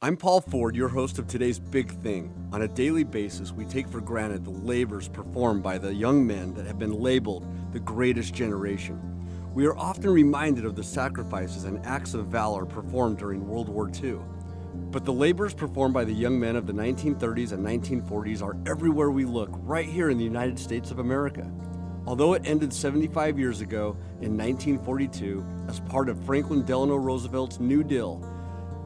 I'm Paul Ford, your host of today's Big Thing. On a daily basis, we take for granted the labors performed by the young men that have been labeled the greatest generation. We are often reminded of the sacrifices and acts of valor performed during World War II. But the labors performed by the young men of the 1930s and 1940s are everywhere we look, right here in the United States of America. Although it ended 75 years ago in 1942 as part of Franklin Delano Roosevelt's New Deal,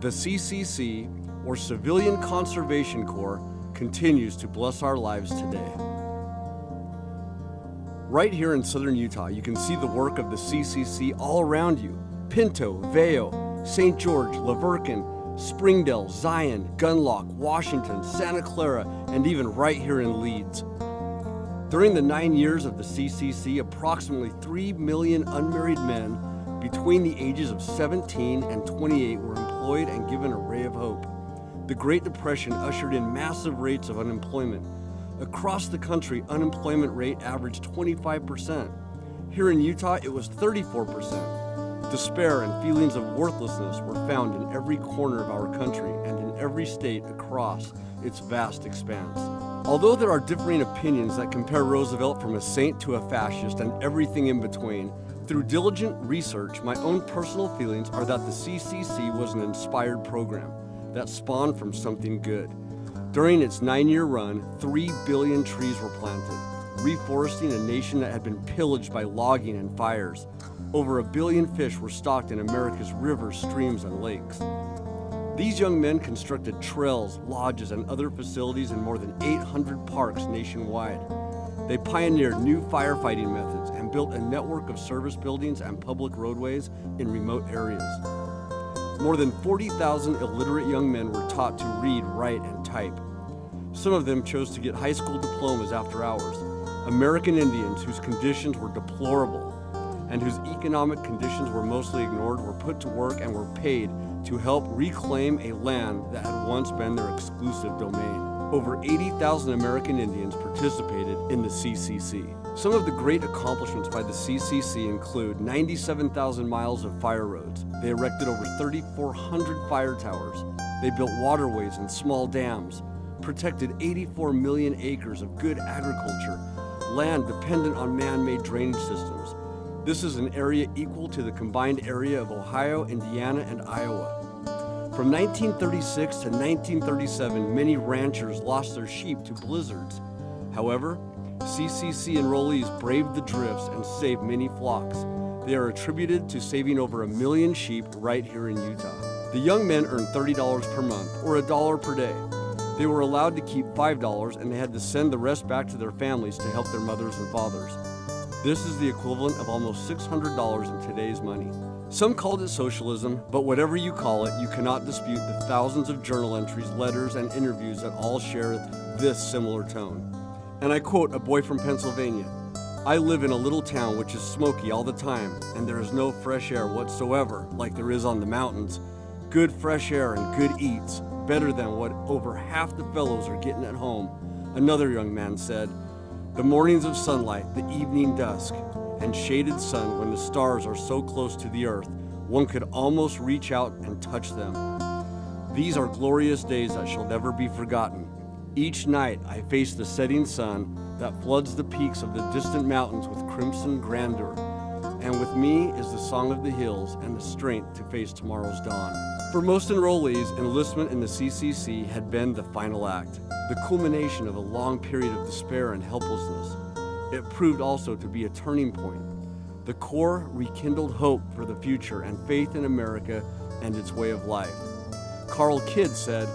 the CCC, or Civilian Conservation Corps, continues to bless our lives today. Right here in southern Utah, you can see the work of the CCC all around you. Pinto, Veo, St. George, La Verkin, Springdale, Zion, Gunlock, Washington, Santa Clara, and even right here in Leeds. During the 9 years of the CCC, approximately 3 million unmarried men between the ages of 17 and 28 were employed and given a ray of hope. The Great Depression ushered in massive rates of unemployment. Across the country, unemployment rate averaged 25%. Here in Utah, it was 34%. Despair and feelings of worthlessness were found in every corner of our country and in every state across its vast expanse. Although there are differing opinions that compare Roosevelt from a saint to a fascist and everything in between, through diligent research, my own personal feelings are that the CCC was an inspired program that spawned from something good. During its 9-year run, 3 billion trees were planted, reforesting a nation that had been pillaged by logging and fires. Over 1 billion fish were stocked in America's rivers, streams, and lakes. These young men constructed trails, lodges, and other facilities in more than 800 parks nationwide. They pioneered new firefighting methods and built a network of service buildings and public roadways in remote areas. More than 40,000 illiterate young men were taught to read, write, and type. Some of them chose to get high school diplomas after hours. American Indians, whose conditions were deplorable and whose economic conditions were mostly ignored, were put to work and were paid to help reclaim a land that had once been their exclusive domain. Over 80,000 American Indians participated in the CCC. Some of the great accomplishments by the CCC include 97,000 miles of fire roads. They erected over 3,400 fire towers. They built waterways and small dams, protected 84 million acres of good agriculture, land dependent on man-made drainage systems. This is an area equal to the combined area of Ohio, Indiana, and Iowa. From 1936 to 1937, many ranchers lost their sheep to blizzards. However, CCC enrollees braved the drifts and saved many flocks. They are attributed to saving over 1 million sheep right here in Utah. The young men earned $30 per month, or $1 per day. They were allowed to keep $5, and they had to send the rest back to their families to help their mothers and fathers. This is the equivalent of almost $600 in today's money. Some called it socialism, but whatever you call it, you cannot dispute the thousands of journal entries, letters, and interviews that all share this similar tone. And I quote a boy from Pennsylvania, "I live in a little town which is smoky all the time, and there is no fresh air whatsoever like there is on the mountains. Good fresh air and good eats, better than what over half the fellows are getting at home." Another young man said, "The mornings of sunlight, the evening dusk, and shaded sun when the stars are so close to the earth, one could almost reach out and touch them. These are glorious days that shall never be forgotten. Each night I face the setting sun that floods the peaks of the distant mountains with crimson grandeur, and with me is the song of the hills and the strength to face tomorrow's dawn." For most enrollees, enlistment in the CCC had been the final act, the culmination of a long period of despair and helplessness. It proved also to be a turning point. The Corps rekindled hope for the future and faith in America and its way of life. Carl Kidd said,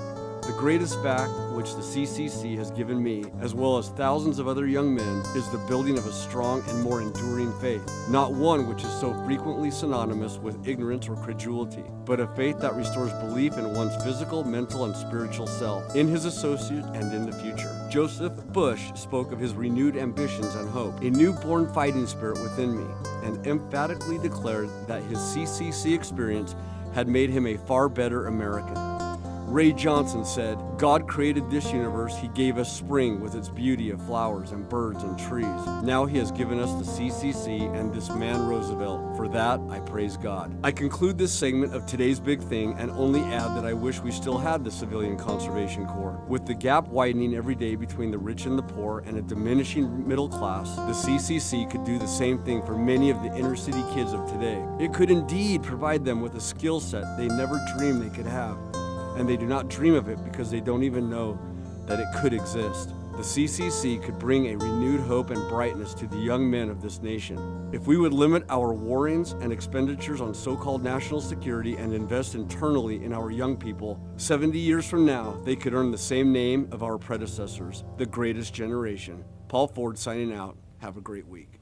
"The greatest fact which the CCC has given me, as well as thousands of other young men, is the building of a strong and more enduring faith, not one which is so frequently synonymous with ignorance or credulity, but a faith that restores belief in one's physical, mental, and spiritual self, in his associate, and in the future." Joseph Bush spoke of his renewed ambitions and hope, "a newborn fighting spirit within me," and emphatically declared that his CCC experience had made him a far better American. Ray Johnson said, God created this universe, He gave us spring with its beauty of flowers and birds and trees. Now He has given us the CCC and this man Roosevelt. For that, I praise God. I conclude this segment of Today's Big Thing and only add that I wish we still had the Civilian Conservation Corps. With the gap widening every day between the rich and the poor and a diminishing middle class, the CCC could do the same thing for many of the inner city kids of today. It could indeed provide them with a skill set they never dreamed they could have. And they do not dream of it because they don't even know that it could exist. The CCC could bring a renewed hope and brightness to the young men of this nation. If we would limit our warrings and expenditures on so-called national security and invest internally in our young people, 70 years from now, they could earn the same name of our predecessors, the greatest generation. Paul Ford signing out. Have a great week.